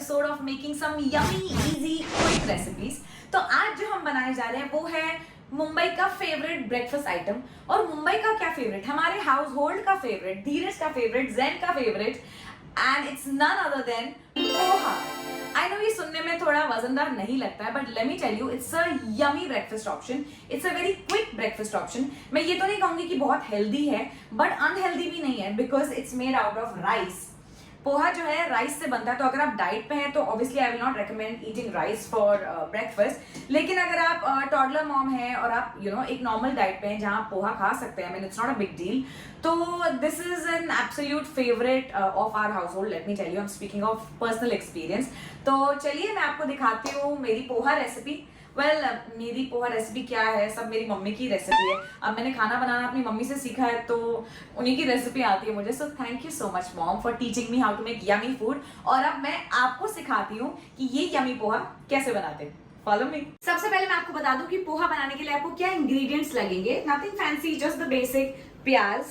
episode of making some yummy, easy, quick recipes. तो आज जो हम बनाने जा रहे हैं वो है मुंबई का फेवरेट ब्रेकफास्ट आइटम। और मुंबई का क्या फेवरेट, हमारे हाउस होल्ड का फेवरेट, धीरज का फेवरेट, जैन का favourite, and it's none other than poha. I know ये सुनने में थोड़ा वजनदार नहीं लगता है, but let me tell you it's a yummy breakfast option. It's a very quick breakfast option. मैं ये तो नहीं कहूंगी कि बहुत हेल्दी है, बट अनहेल्दी भी नहीं है, because it's made out of rice. Poha जो है राइस से बनता है, तो अगर आप डाइट पे हैं तो obviously I will not recommend eating rice for breakfast. लेकिन अगर आप टॉडलर मॉम हैं और आप एक नॉर्मल डाइट पे हैं जहां आप पोहा खा सकते हैं, I mean it's not a big deal, तो this is an absolute favourite of our household. Let me tell you, I am speaking of personal experience. तो चलिए मैं आपको दिखाती हूँ मेरी पोहा रेसिपी। मेरी पोहा रेसिपी क्या है, सब मेरी मम्मी की रेसिपी है। अब मैंने खाना बनाना अपनी मम्मी से सीखा है, तो उन्हीं की रेसिपी आती है मुझे। So thank you so much mom for teaching me how to make yummy food. और अब मैं आपको सिखाती हूँ कि ये यमी पोहा कैसे बनाते हैं। Follow me. सबसे पहले मैं आपको बता दूं कि पोहा बनाने के लिए आपको क्या इंग्रेडिएंट्स लगेंगे। Nothing fancy, just the basic प्याज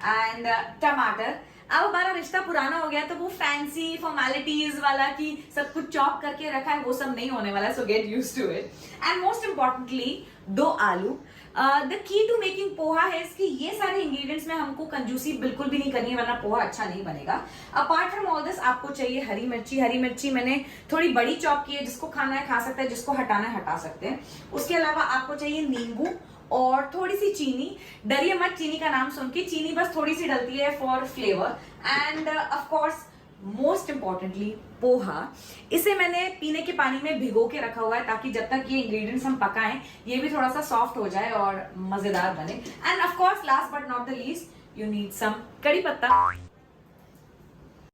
एंड टमाटर। अब हमारा रिश्ता पुराना हो गया तो वो फैंसी फॉर्मेलिटीज वाला कि सब कुछ चॉप करके रखा है, वो सब नहीं होने वाला। So get used to it. And most importantly 2 aloo. The key to making poha है इसकी ये सारे इंग्रेडिएंट्स में हमको कंजूसी बिल्कुल भी नहीं करनी है, वरना पोहा अच्छा नहीं बनेगा। अपार्ट फ्रॉम ऑल दिस आपको चाहिए हरी मिर्ची। हरी मिर्ची मैंने थोड़ी बड़ी चॉप की है, जिसको खाना है खा सकता है, जिसको हटाना है हटा सकते हैं। उसके अलावा आपको चाहिए नींबू और थोड़ी सी चीनी। डरिए मत चीनी का नाम सुन के, चीनी बस थोड़ी सी डलती है for flavour. And of course most importantly poha. इसे मैंने पीने के पानी में भिगो के रखा हुआ है, ताकि जब तक ये इंग्रेडिएंट्स हम पकाएं ये भी थोड़ा सा सॉफ्ट हो जाए और मजेदार बने। And of course last but not the least you need some kadi patta.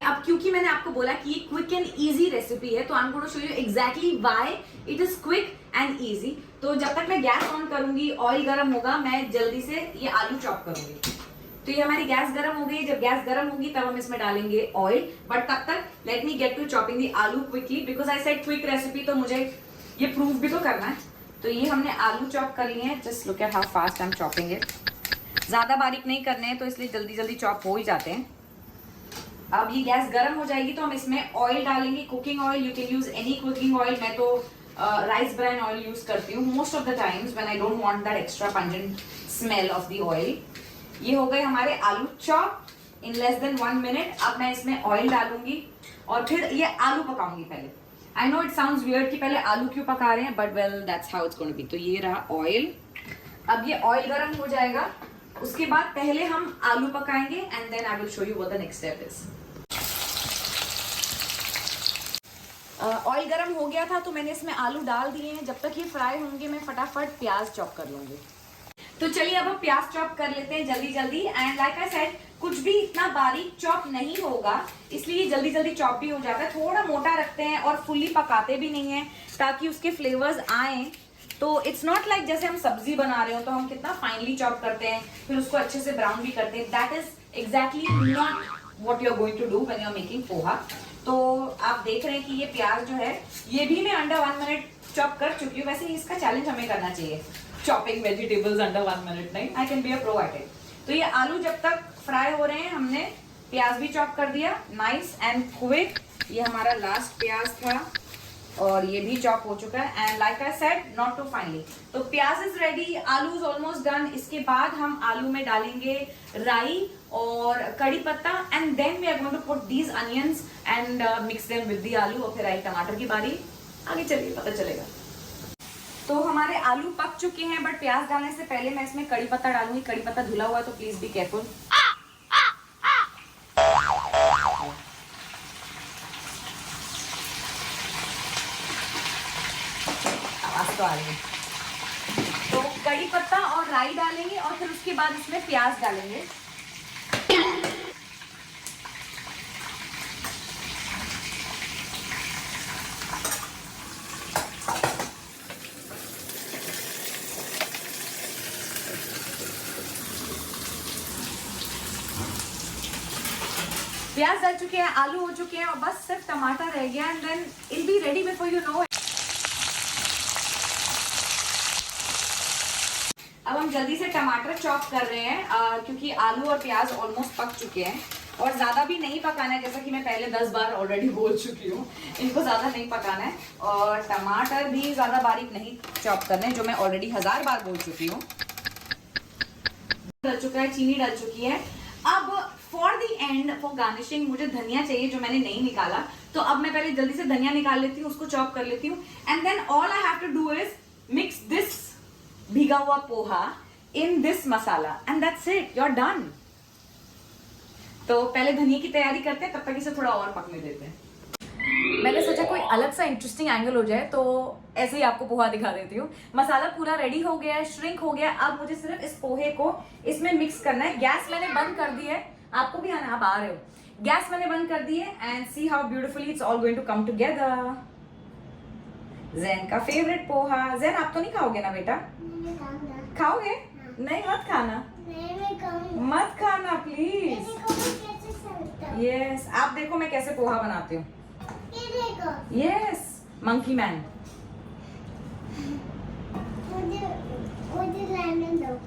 अब क्योंकि मैंने आपको बोला कि ये क्विक एंड इजी रेसिपी है, तो I am going to show you exactly why it is quick and easy. तो जब तक मैं गैस ऑन करूंगी, ऑयल गर्म होगा, मैं जल्दी से ये आलू चॉप करूंगी। तो ये हमारी गैस गर्म हो गई। जब गैस गर्म होगी तब हम इसमें डालेंगे ऑयल। बट तब तक let me get to chopping the aloo quickly, because I said quick recipe, तो मुझे ये प्रूव भी तो करना है। तो ये हमने आलू चॉप कर लिए हैं। Just look at how fast I am chopping it. ज्यादा बारीक नहीं करने हैं, तो इसलिए जल्दी जल्दी चॉप हो ही जाते हैं। अब ये गैस गर्म हो जाएगी तो हम इसमें ऑयल डालेंगे। Cooking oil, you can use any cooking oil. मैं तो राइस ब्राइन ऑयल यूज करती हूँ most of the times when I don't want that extra pungent smell of the oil. ये हो गए हमारे आलू chop in less than 1 minute. अब मैं इसमें ऑयल डालूंगी और फिर ये आलू पकाऊंगी पहले। I know it sounds weird कि पहले आलू क्यों पका रहे हैं, but well that's how it's going to be. तो ये रहा ऑयल। अब ये ऑयल गर्म हो जाएगा, उसके बाद पहले हम आलू पकाएंगे and then I will show you what the next step is. Oil गर्म हो गया था तो मैंने इसमें आलू डाल दिए हैं। जब तक ये फ्राई होंगे मैं फटाफट प्याज चॉप कर लूंगी। तो चलिए अब हम प्याज चॉप कर लेते हैं जल्दी जल्दी। एंड लाइक आई सेड, कुछ भी इतना बारीक चॉप नहीं होगा, इसलिए जल्दी जल्दी चॉप भी हो जाता है। थोड़ा मोटा रखते हैं और फुल्ली पकाते भी नहीं है, ताकि उसके फ्लेवर्स आए। तो इट्स नॉट लाइक जैसे हम सब्जी बना रहे हो तो हम कितना फाइनली चॉप करते हैं, फिर उसको अच्छे से ब्राउन भी करते हैं। That is exactly not what you are going to do when you are making poha. तो आप देख रहे हैं कि ये प्याज जो है ये भी मैं अंडर 1 मिनट चॉप कर चुकी हूँ। वैसे इसका चैलेंज हमें करना चाहिए, चॉपिंग वेजिटेबल्स अंडर 1 मिनट। नहीं, I can be a pro at it. तो ये आलू जब तक फ्राई हो रहे हैं, हमने प्याज भी चॉप कर दिया नाइस एंड क्विक। ये हमारा लास्ट प्याज था और ये भी चॉप हो चुका है। And like I said, not to finally. तो pyaz is ready, aloo is almost done. इसके बाद हम आलू में डालेंगे राई और कड़ी पत्ता, and then we are going to put these onions and mix them with the aloo. और फिर आई टमाटर की बारी, आगे चलिए पता चलेगा। तो हमारे आलू पक चुके हैं, बट प्याज डालने से पहले मैं इसमें कड़ी पत्ता डालूंगी। कड़ी पत्ता धुला हुआ है तो प्लीज बी केयरफुल। आवाज तो आ रही है। तो कड़ी पत्ता और राई डालेंगे और फिर उसके बाद इसमें प्याज डालेंगे। प्याज डाल चुके हैं, आलू हो चुके हैं और बस सिर्फ टमाटर रह गया। And then it be ready before you know. अब हम जल्दी से टमाटर चॉप कर रहे हैं क्योंकि आलू और प्याज ऑलमोस्ट पक चुके हैं। और ज्यादा भी नहीं पकाना है, जैसा कि मैं पहले 10 बार ऑलरेडी बोल चुकी हूँ, इनको ज्यादा नहीं पकाना है। और टमाटर भी ज्यादा बारीक नहीं चॉप करने, जो मैं ऑलरेडी 1000 बार बोल चुकी हूँ। डल चुका है, चीनी डल चुकी है। अब for the end for garnishing मुझे धनिया चाहिए, जो मैंने नहीं निकाला, तो अब मैं पहले जल्दी से धनिया निकाल लेती हूँ, उसको चॉप कर लेती हूँ। And then all I have to do is mix this भीगा हुआ poha in this masala and that's it, you are done. तो पहले धनिया की तैयारी करते हैं, तब तक इसे थोड़ा और पकने देते हैं। मैंने सोचा कोई अलग सा इंटरेस्टिंग एंगल हो जाए, तो ऐसे ही आपको पोहा दिखा देती हूँ। मसाला पूरा रेडी हो गया है, श्रिंक हो गया। अब मुझे सिर्फ इस पोहे को इसमें मिक्स करना है। गैस मैंने बंद कर दी है, आपको भी आना, आप आ रहे हो। गैस मैंने बंद कर दी है and see how beautifully it's all going to come together. Zain का फेवरेट पोहा। ज़ैन आप तो नहीं खाओगे ना बेटा? खाओगे? नहीं, मत खाना, मत खाना प्लीज। यस, आप देखो मैं कैसे पोहा बनाती हूँ। Yes, monkey man. मुझे लेमन दो।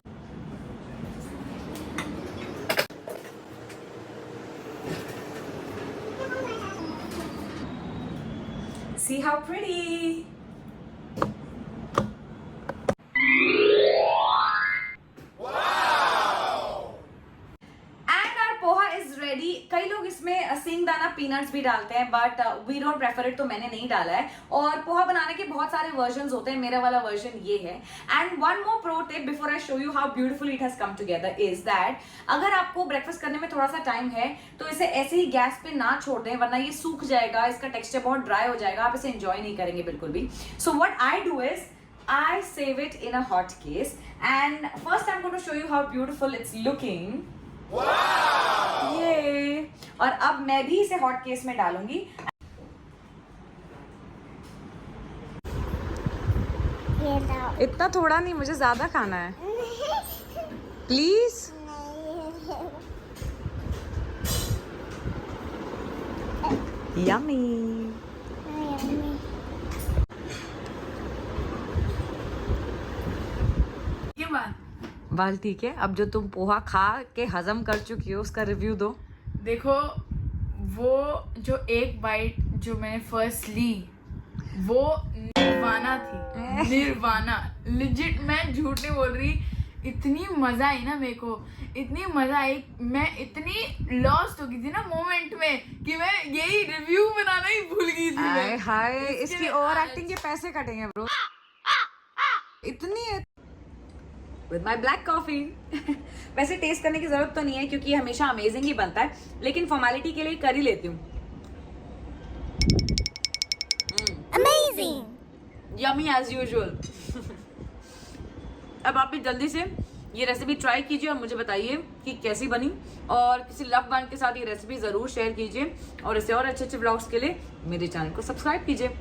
See how pretty. कई लोग इसमें सिंगदाना पीनट्स भी डालते हैं, but we don't prefer it, तो मैंने नहीं डाला है। और पोहा बनाने के बहुत सारे वर्जन्स होते हैं, मेरा वाला वर्जन ये है। And one more pro tip before I show you how beautiful it has come together is that अगर आपको ब्रेकफास्ट करने में थोड़ा सा टाइम है तो इसे ऐसे ही गैस पे ना छोड़ दें, वरना ये सूख जाएगा, इसका टेक्सचर बहुत ड्राई हो जाएगा, आप इसे एंजॉय नहीं करेंगे बिल्कुल भी। So what I do is I save it in a hot case and first I'm going to show you how beautiful it's looking. Wow! Yay! और अब मैं भी इसे हॉट केस में डालूंगी। इतना थोड़ा नहीं, मुझे ज्यादा खाना है, प्लीज। यम्मी। बाल ठीक है। अब जो तुम पोहा खा के हजम कर चुकी हो उसका रिव्यू दो। देखो, वो जो एक बाइट जो मैंने फर्स्ट ली वो निर्वाणा थी, निर्वाणा लिजिट, मैं झूठ नहीं बोल रही। इतनी मजा आई ना मेरे को, इतनी मजा आई, मैं इतनी लॉस्ट हो गई थी ना मोमेंट में कि मैं यही रिव्यू बनाना ही भूल गई थी। हाय, इसकी ओवर एक्टिंग के पैसे कटेंगे ब्रो। इतनी विद माई ब्लैक कॉफी। वैसे टेस्ट करने की जरूरत तो नहीं है क्योंकि ये हमेशा अमेजिंग ही बनता है, लेकिन फॉर्मेलिटी के लिए कर ही लेती हूँ। Amazing, yummy as usual. अब आप भी जल्दी से ये रेसिपी ट्राई कीजिए और मुझे बताइए कि कैसी बनी, और किसी लव वन के साथ ये रेसिपी जरूर शेयर कीजिए, और इससे और अच्छे अच्छे व्लॉग्स के लिए मेरे चैनल को सब्सक्राइब कीजिए।